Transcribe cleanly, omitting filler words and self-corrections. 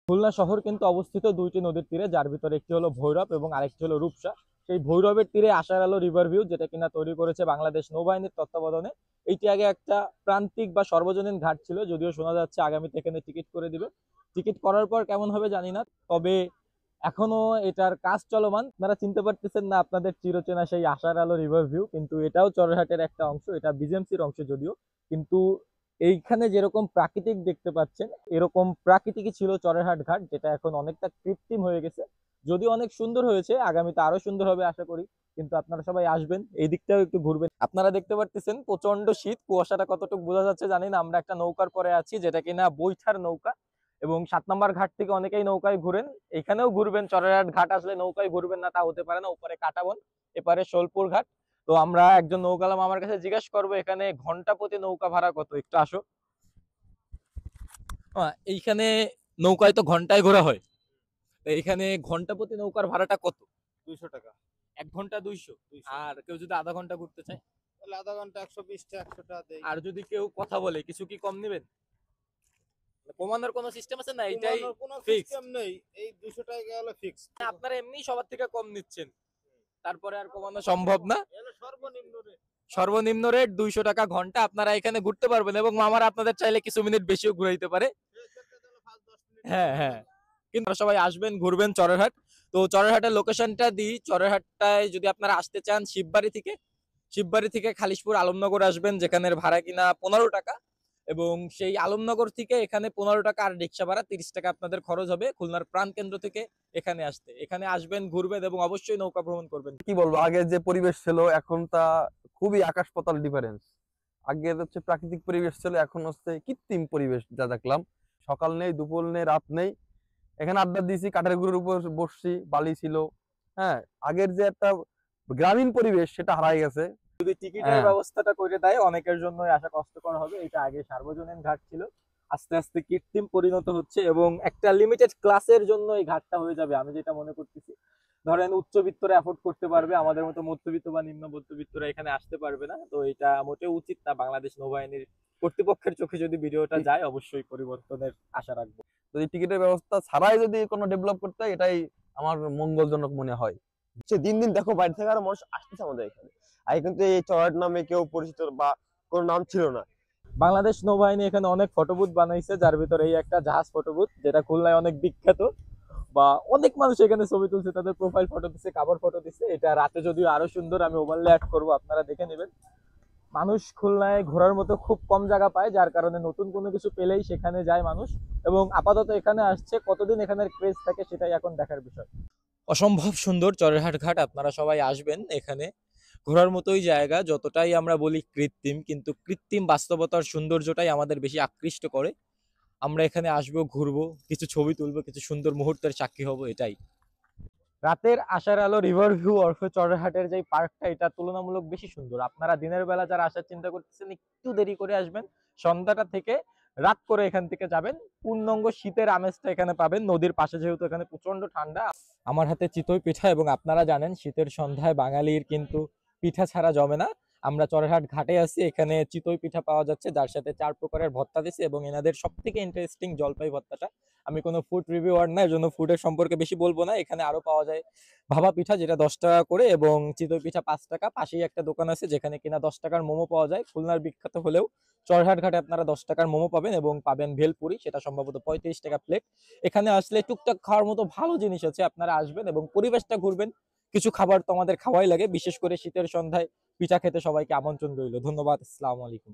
খুলনা শহর কিন্তু অবস্থিত দুইটি নদীর তীরে, যার ভিতরে একটি হলো ভৈরব এবং আরেকটি হলো রূপসা। সেই ভৈরবের তীরে আশার আলো রিভার ভিউ, যেটা কিনা তৈরি করেছে বাংলাদেশ নৌবাহিনীর তত্ত্বাবধানে। এইটি আগে একটা প্রান্তিক বা সর্বজনীন ঘাট ছিল, যদিও শোনা যাচ্ছে আগামীতে এখানে টিকিট করে দিবে। টিকিট করার পর কেমন হবে জানি না, তবে এখনো এটার কাজ চলমান। আপনারা চিনতে পারতেছেন না আপনাদের চিরচেনা সেই আশার আলো রিভার ভিউ, কিন্তু এটাও চরহাটের একটা অংশ, এটা বিজেএমসির অংশ যদিও। কিন্তু এইখানে যেরকম প্রাকৃতিক দেখতে পাচ্ছেন, এরকম প্রাকৃতিকই ছিল চরেরহাট ঘাট, যেটা এখন অনেকটা কৃত্রিম হয়ে গেছে। যদিও অনেক সুন্দর হয়েছে, আগামীতে আরো সুন্দর হবে আশা করি। কিন্তু আপনারা সবাই আসবেন, এই দিকটাও একটু ঘুরবেন। আপনারা দেখতে পারতেছেন প্রচন্ড শীত, কুয়াশাটা কতটুকু বোঝা যাচ্ছে জানি না। আমরা একটা নৌকার পরে আছি, যেটা কিনা বৈঠার নৌকা, এবং 7 নম্বর ঘাট থেকে অনেকেই নৌকায় ঘুরেন। এখানেও ঘুরবেন, চরেরহাট ঘাট আসলে নৌকায় ঘুরবেন না তা হতে পারে না। উপরে কাটাবন, এপারে শোলপুর ঘাট। তো আমরা একজন নৌকালাম আমার কাছে জিজ্ঞাসা করবো এখানে ঘন্টা প্রতি নৌকা ভাড়া কত, একটু আসো। এইখানে নৌকায় তো ঘন্টায় ঘোরা হয়, তো এইখানে ঘন্টা প্রতি নৌকার ভাড়াটা কত? 200 টাকা। 1 ঘন্টা 200? 200। আর কেউ যদি আধা ঘন্টা ঘুরতে চায়? তাহলে আধা ঘন্টা 120 টাকা, 100 টাকা দেই। আর যদি কেউ কথা বলে, কিছু কি কম নেবেন? কমানোর কোনো সিস্টেম আছে না, এটাই কমানোর কোনো ফিক্স? সিস্টেম নেই, এই 200 টাকা হলো ফিক্স। আপনারা এমনি সবার থেকে কম নিচ্ছেন, তারপরে আর কমানো সম্ভব না। এলো সর্বনিম্ন রেট। সর্বনিম্ন রেট 200 টাকা ঘন্টা, আপনারা এখানে ঘুরতে পারবেন, এবং মামারা আপনাদের চাইলে কিছু মিনিট বেশিও ঘুরাইতে পারে। হ্যাঁ হ্যাঁ, কিন্তু সবাই আসবেন, ঘুরবেন চরেরহাট। তো চরেরহাটের লোকেশনটা দিই। চরেরহাটটায় যদি আপনারা আসতে চান, শিববাড়ি থেকে খালিশপুর আলমনগর আসবেন, যেখানের ভাড়া কিনা 15 টাকা। এবং সেই আলমনগর থেকে এখানে 15 টাকা, আর রিক্সা ভাড়া 30 টাকা আপনাদের খরচ হবে খুলনার প্রাণ কেন্দ্র থেকে এখানে আসতে। এখানে আসবেন, ঘুরবেন, এবং অবশ্যই নৌকা ভ্রমণ করবেন। কি বলবো, আগে যে পরিবেশ ছিল এখন তা খুবই আকাশ পাতাল ডিফারেন্স। আগে হচ্ছে প্রাকৃতিক পরিবেশ ছিল, এখন হচ্ছে কৃত্রিম পরিবেশ। যা দেখলাম, সকাল নেই, দুপুর নেই, রাত নেই। এখানে আড্ডা দিয়েছি, কাঠের গুঁড়োর উপর বসছি, বালি ছিল। হ্যাঁ, আগের যে একটা গ্রামীণ পরিবেশ সেটা হারাই গেছে। যদি টিকিটের হ্যাঁ, ব্যবস্থাটা করে দেয়, অনেকের জন্যই আসা কষ্টকর হবে। এটা আগে সার্বজনীন ঘাট ছিল, আস্তে আস্তে কৃত্রিম পরিণত হচ্ছে, এবং একটা লিমিটেড ক্লাসের জন্য এই ঘাটটা হয়ে যাবে আমি যেটা মনে করতেছি। ধরেন উচ্চবিত্তরা অ্যাফোর্ড করতে পারবে, আমাদের মতো মধ্যবিত্ত বা নিম্ন মধ্যবিত্তরা এখানে আসতে পারবে না। তো এটা মোটেও উচিত না। বাংলাদেশ নৌবাহিনীর কর্তৃপক্ষের চোখে যদি ভিডিওটা যায়, অবশ্যই পরিবর্তনের আশা রাখবো। যদি টিকিটের ব্যবস্থা ছাড়াই যদি কোনো ডেভেলপ করতে হয়, এটাই আমার মঙ্গলজনক মনে হয়। দিন দিন দেখো বাইরে থেকে আরো মানুষ আসতেছে আমাদের এখানে। আগে কিন্তু এই চড়াট নামে কেউ পরিচিত বা কোনো নাম ছিল না। বাংলাদেশ নৌবাহিনী এখানে অনেক ফটোবুথ বানাইছে, যার ভিতরে এই একটা জাহাজ ফটোবুথ, যেটা খুলনায় অনেক বিখ্যাত। বা অনেক মানুষ এখানে ছবি তুলছে, তাদের প্রোফাইল ফটো দিচ্ছে, কাভার ফটো দিচ্ছে। এটা রাতে যদিও আরো সুন্দর, আমি ওভারলে অ্যাড করবো, আপনারা দেখে নেবেন। মানুষ খুলনায় ঘোরার মতো খুব কম জায়গা পায়, যার কারণে নতুন কোনো কিছু পেলেই সেখানে যায় মানুষ। এবং আপাতত এখানে আসছে, কতদিন এখানের ক্রেজ থাকে সেটাই এখন দেখার বিষয়। অসম্ভব সুন্দর চরেরহাট ঘাট, আপনারা সবাই আসবেন। এখানে ঘোরার মতোই জায়গা, যতটাই আমরা বলি কৃত্রিম, কিন্তু কৃত্রিম বাস্তবতার সৌন্দর্যটাই আমাদের বেশি আকৃষ্ট করে। আমরা এখানে আসবো, ঘুরবো, কিছু ছবি তুলবো, কিছু সুন্দর মুহূর্তের সাক্ষী হব, এটাই। রাতের আশার আলো রিভার ভিউ অর্ফে চরেরহাটের যে পার্কটা, এটা তুলনামূলক বেশি সুন্দর। আপনারা দিনের বেলা যারা আসার চিন্তা করতেছেন, একটু দেরি করে আসবেন, সন্ধ্যাটা থেকে রাত করে এখান থেকে যাবেন। পূর্ণাঙ্গ শীতের আমেজটা এখানে পাবেন, নদীর পাশে যেহেতু এখানে প্রচন্ড ঠান্ডা। আমার হাতে চিতই পিঠা, এবং আপনারা জানেন শীতের সন্ধ্যায় বাঙালির কিন্তু পিঠা ছাড়া জমে না। আমরা চরেরহাট ঘাটে আছি, এখানে চিতই পিঠা পাওয়া যাচ্ছে, যার সাথে 4 প্রকারের ভর্তা দিচ্ছে, এবং এনাদের সব থেকে ইন্টারেস্টিং জলপাই ভর্তাটা। আমি কোনো ফুড রিভিউয়ার না, এর জন্য ফুডের সম্পর্কে বেশি বলবো না। এখানে আরো পাওয়া যায় ভাপা পিঠা, যেটা 10 টাকা করে, এবং চিতই পিঠা 5 টাকা। পাশেই একটা দোকান আছে যেখানে কিনা 10 টাকার মোমো পাওয়া যায়। খুলনার বিখ্যাত হলেও চরহাট ঘাটে আপনারা 10 টাকার মোমো পাবেন, এবং পাবেন ভেলপুরি, সেটা সম্ভবত 35 টাকা প্লেট। এখানে আসলে টুকটাক খাওয়ার মতো ভালো জিনিস আছে, আপনারা আসবেন এবং পরিবেশটা ঘুরবেন। কিছু খাবার তো আমাদের খাওয়াই লাগে, বিশেষ করে শীতের সন্ধ্যায় পিঠা খেতে সবাইকে আমন্ত্রণ রইল। ধন্যবাদ, আসসালামু আলাইকুম।